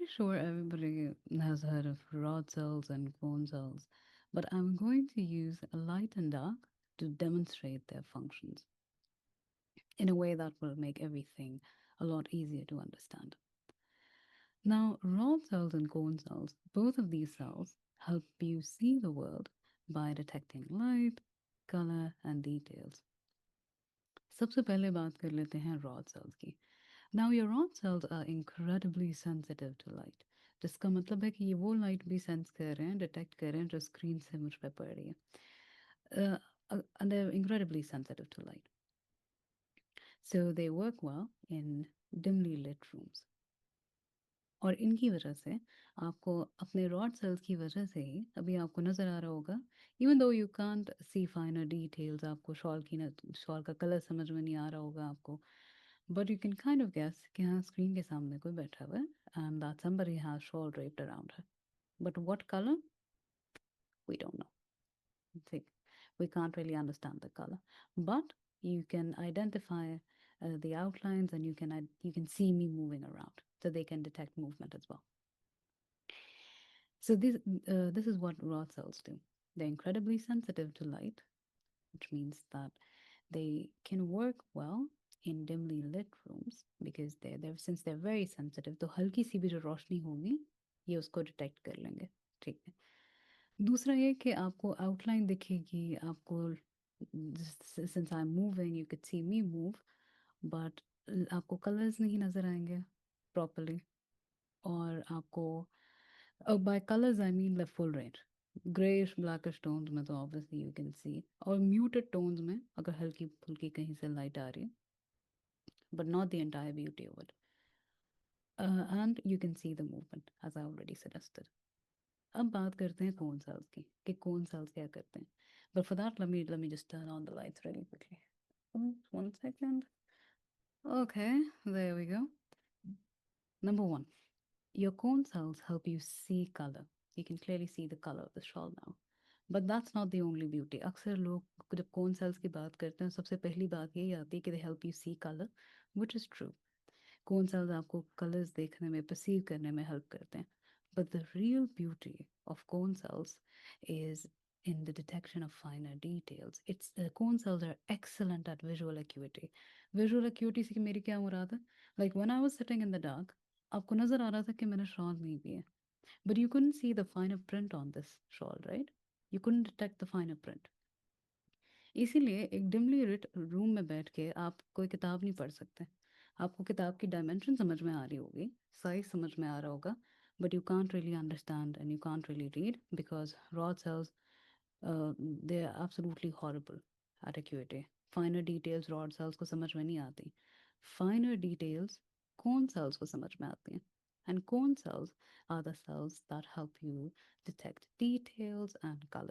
sure everybody has heard of rod cells and cone cells, but I'm going to use light and dark to demonstrate their functions in a way that will make everything a lot easier to understand. Now, rod cells and cone cells, both of these cells help you see the world by detecting light, color, and details. सबसे पहले बात कर लेते हैं rod cells की. Now your rod cells are incredibly sensitive to light. जिसका मतलब है कि ये वो लाइट भी सेंस कर रहे हैं, डिटेक्ट कर रहे हैं जो स्क्रीन से मुझ पे पड़ रही है. And they're incredibly sensitive to light. So they work well in dimly lit rooms. और इनकी वजह से आपको अपने रॉड सेल्स की वजह से ही अभी आपको नज़र आ रहा होगा, even though you can't see finer details, आपको शॉल का कलर समझ में नहीं आ रहा होगा आपको, but you can kind of guess कि हाँ स्क्रीन के सामने कोई बैठा हुआ है and that somebody has shawl draped around her. But what colour, we don't know. ठीक, we can't really understand the color, but you can identify the outlines, and you can see me moving around, so they can detect movement as well. So this is what rod cells do. They're incredibly sensitive to light, which means that they can work well in dimly lit rooms because they're since they're very sensitive, तो हल्की सी भी जो रोशनी होगी ये उसको detect कर लेंगे. ठीक है. दूसरा ये कि आपको आउटलाइन दिखेगी, आपको since I'm moving you could see me move, but आपको कलर्स नहीं नज़र आएंगे प्रॉपरली. और आपको by colors I mean the full range. Grayish blackish tones में तो obviously you can see, और muted tones में अगर हल्की फुल्की कहीं से लाइट आ रही है, but not the entire beauty of it. And you can see the movement as I already suggested. अब बात करते हैं cone cells की कि cone cells क्या करते हैं. But for that let me just turn on the lights really quickly. 1 second. Okay, there we go. Number one, your cone cells help you see color. You can clearly see the color of the shawl now. But that's not the only beauty. अक्सर लोग जब cone cells की बात करते हैं सबसे पहली बात यही आती है कि they help you see color, which is true. Cone cells आपको colors देखने में, perceive करने में help करते हैं. But the real beauty of cone cells is in the detection of finer details. Cone cells are excellent at visual acuity. Visual acuity से कि मेरी क्या मुराद है? Like when I was sitting in the dark, आपको नजर आ रहा था कि मैंने shawl नहीं ली है. But you couldn't see the finer print on this shawl, right? You couldn't detect the finer print. इसीलिए एक डिमली रिट रूम में बैठ के आप कोई किताब नहीं पढ़ सकते. आपको किताब की डायमेंशन समझ में आ रही होगी, साइज समझ में आ रहा होगा, but you can't really understand and you can't really read because rod cells, they are absolutely horrible at acuity. Finer details rod cells को समझ में नहीं आती. Finer details cone cells को समझ में आती हैं. And cone cells are the cells that help you detect details and color.